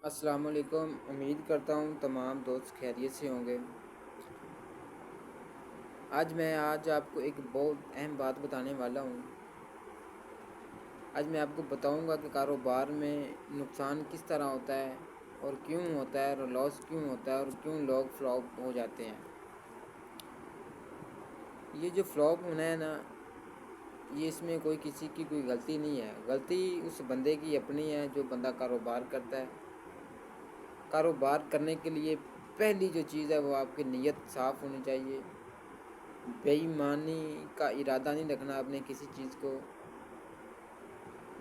السلام علیکم، امید کرتا ہوں تمام دوست خیریت سے ہوں گے۔ آج آپ کو ایک بہت اہم بات بتانے والا ہوں۔ آج میں آپ کو بتاؤں گا کہ کاروبار میں نقصان کس طرح ہوتا ہے اور کیوں ہوتا ہے اور لاس کیوں ہوتا ہے اور کیوں لوگ فلاپ ہو جاتے ہیں۔ یہ جو فلاپ ہونا ہے نا، یہ اس میں کوئی کسی کی کوئی غلطی نہیں ہے۔ غلطی اس بندے کی اپنی ہے جو بندہ کاروبار کرتا ہے۔ کاروبار کرنے کے لیے پہلی جو چیز ہے وہ آپ کی نیت صاف ہونی چاہیے۔ بے ایمانی کا ارادہ نہیں رکھنا اپنے کسی چیز کو۔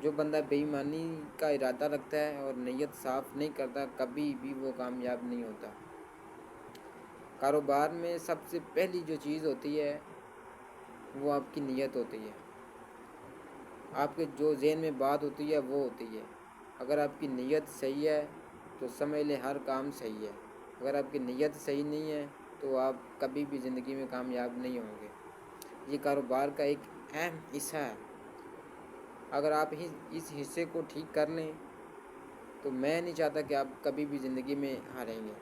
جو بندہ بے ایمانی کا ارادہ رکھتا ہے اور نیت صاف نہیں کرتا، کبھی بھی وہ کامیاب نہیں ہوتا۔ کاروبار میں سب سے پہلی جو چیز ہوتی ہے وہ آپ کی نیت ہوتی ہے۔ آپ کے جو ذہن میں بات ہوتی ہے وہ ہوتی ہے۔ اگر آپ کی نیت صحیح ہے تو سمجھ لیں ہر کام صحیح ہے۔ اگر آپ کی نیت صحیح نہیں ہے تو آپ کبھی بھی زندگی میں کامیاب نہیں ہوں گے۔ یہ کاروبار کا ایک اہم حصہ ہے۔ اگر آپ اس حصے کو ٹھیک کر لیں تو میں نہیں چاہتا کہ آپ کبھی بھی زندگی میں ہاریں گے۔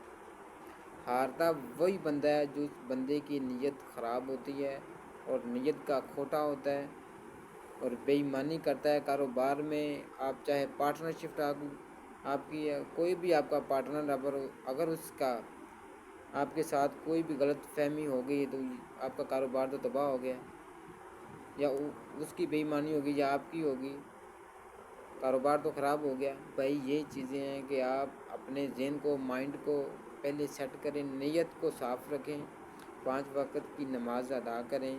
ہارتا وہی بندہ ہے جو اس بندے کی نیت خراب ہوتی ہے اور نیت کا کھوٹا ہوتا ہے اور بے ایمانی کرتا ہے۔ کاروبار میں آپ چاہے پارٹنرشپ آپ کی کوئی بھی آپ کا پارٹنر اگر اس کا آپ کے ساتھ کوئی بھی غلط فہمی ہو گئی تو آپ کا کاروبار تو تباہ ہو گیا، یا اس کی بے ایمانی ہوگی یا آپ کی ہوگی، کاروبار تو خراب ہو گیا۔ بھائی یہ چیزیں ہیں کہ آپ اپنے ذہن کو، مائنڈ کو پہلے سیٹ کریں، نیت کو صاف رکھیں، 5 وقت کی نماز ادا کریں،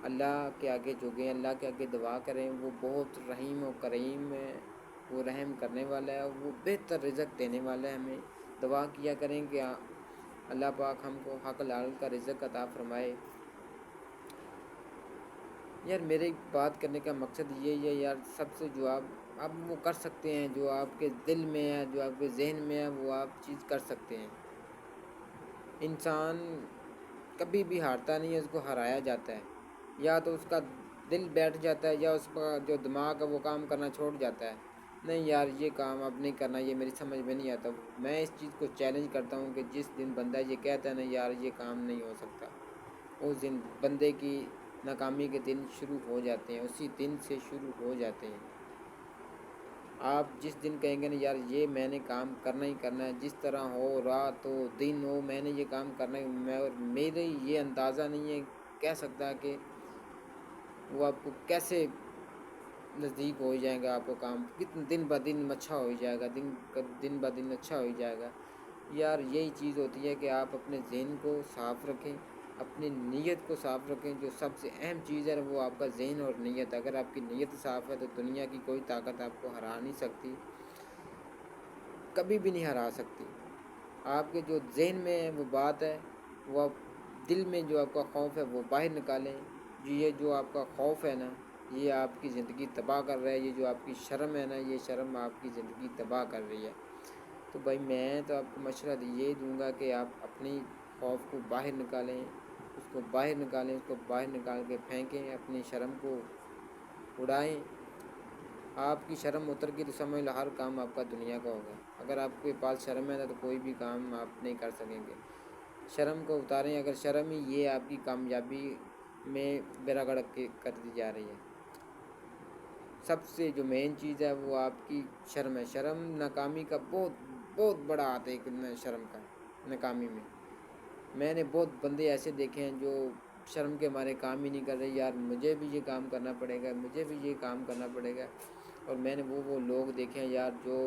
اللہ کے آگے جھکیں، اللہ کے آگے دعا کریں۔ وہ بہت رحیم و کریم ہے، وہ رحم کرنے والا ہے، وہ بہتر رزق دینے والا ہے۔ ہمیں دعا کیا کریں کہ اللہ پاک ہم کو حق حلال کا رزق عطا فرمائے۔ یار میرے بات کرنے کا مقصد یہ ہے یار، سب سے جو آپ وہ کر سکتے ہیں، جو آپ کے دل میں ہے، جو آپ کے ذہن میں ہے، وہ آپ چیز کر سکتے ہیں۔ انسان کبھی بھی ہارتا نہیں ہے، اس کو ہرایا جاتا ہے۔ یا تو اس کا دل بیٹھ جاتا ہے یا اس کا جو دماغ ہے وہ کام کرنا چھوڑ جاتا ہے۔ نہیں یار یہ کام اب نہیں کرنا، یہ میری سمجھ میں نہیں آتا۔ میں اس چیز کو چیلنج کرتا ہوں کہ جس دن بندہ یہ کہتا ہے نا یار یہ کام نہیں ہو سکتا، اس دن بندے کی ناکامی کے دن شروع ہو جاتے ہیں، اسی دن سے شروع ہو جاتے ہیں۔ آپ جس دن کہیں گے نا یار یہ میں نے کام کرنا ہی کرنا ہے، جس طرح ہو، رات ہو دن ہو، میں نے یہ کام کرنا ہے، اور میرے یہ اندازہ نہیں ہے کہہ سکتا کہ وہ آپ کو کیسے نزدیک ہو جائے گا، آپ کو کام کتنے دن بہ دن اچھا ہو جائے گا، دن بہ دن اچھا ہو جائے گا۔ یار یہی چیز ہوتی ہے کہ آپ اپنے ذہن کو صاف رکھیں، اپنی نیت کو صاف رکھیں۔ جو سب سے اہم چیز ہے وہ آپ کا ذہن اور نیت۔ اگر آپ کی نیت صاف ہے تو دنیا کی کوئی طاقت آپ کو ہرا نہیں سکتی، کبھی بھی نہیں ہرا سکتی۔ آپ کے جو ذہن میں ہے وہ بات ہے، وہ آپ دل میں جو آپ کا خوف ہے وہ باہر نکالیں۔ یہ جو آپ کا خوف ہے نا یہ آپ کی زندگی تباہ کر رہا ہے، یہ جو آپ کی شرم ہے نا یہ شرم آپ کی زندگی تباہ کر رہی ہے۔ تو بھائی میں تو آپ کو مشورہ یہ دوں گا کہ آپ اپنی خوف کو باہر نکالیں، اس کو باہر نکالیں، اس کو باہر نکال کے پھینکیں، اپنی شرم کو اڑائیں۔ آپ کی شرم اتر گئی تو سمجھ لو ہر کام آپ کا دنیا کا ہوگا۔ اگر آپ کے پاس شرم ہے نا تو کوئی بھی کام آپ نہیں کر سکیں گے۔ شرم کو اتاریں، اگر شرم ہی یہ آپ کی کامیابی میں بیڑا گرک کر دی جا رہی ہے۔ سب سے جو مین چیز ہے وہ آپ کی شرم ہے۔ شرم ناکامی کا بہت بڑا ہاتھ ہے شرم کا ناکامی میں۔ میں نے بہت بندے ایسے دیکھے ہیں جو شرم کے مارے کام ہی نہیں کر رہے، یار مجھے بھی یہ کام کرنا پڑے گا، مجھے بھی یہ کام کرنا پڑے گا۔ اور میں نے وہ لوگ دیکھے ہیں یار جو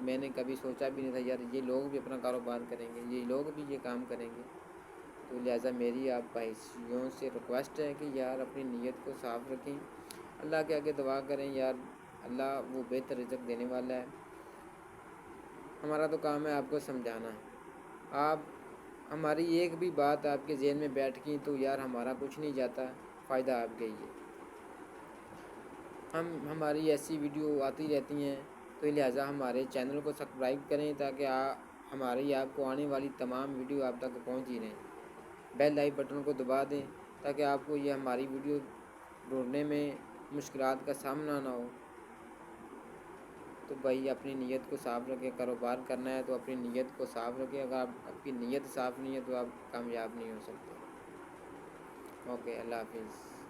میں نے کبھی سوچا بھی نہیں تھا یار یہ لوگ بھی اپنا کاروبار کریں گے، یہ لوگ بھی یہ کام کریں گے۔ تو لہٰذا میری آپ بھائیوں سے ریکویسٹ ہے کہ یار اپنی نیت کو صاف رکھیں، اللہ کے آگے دعا کریں، یار اللہ وہ بہتر رزق دینے والا ہے۔ ہمارا تو کام ہے آپ کو سمجھانا۔ آپ ہماری ایک بھی بات آپ کے ذہن میں بیٹھ گئی تو یار ہمارا کچھ نہیں جاتا، فائدہ آپ کے ہی ہے۔ ہماری ایسی ویڈیو آتی رہتی ہیں تو لہٰذا ہمارے چینل کو سبسکرائب کریں تاکہ ہماری آپ کو آنے والی تمام ویڈیو آپ تک پہنچ ہی رہیں۔ بیل آئی بٹن کو دبا دیں تاکہ آپ کو یہ ہماری ویڈیو ڈھونڈنے میں مشکلات کا سامنا نہ ہو۔ تو تو بھائی اپنی نیت کو صاف رکھیں. کاروبار کرنا ہے تو اپنی نیت کو صاف رکھیں. اگر آپ کی نیت صاف نہیں ہے تو آپ کامیاب نہیں ہو سکتے. اوکے، اللہ حافظ.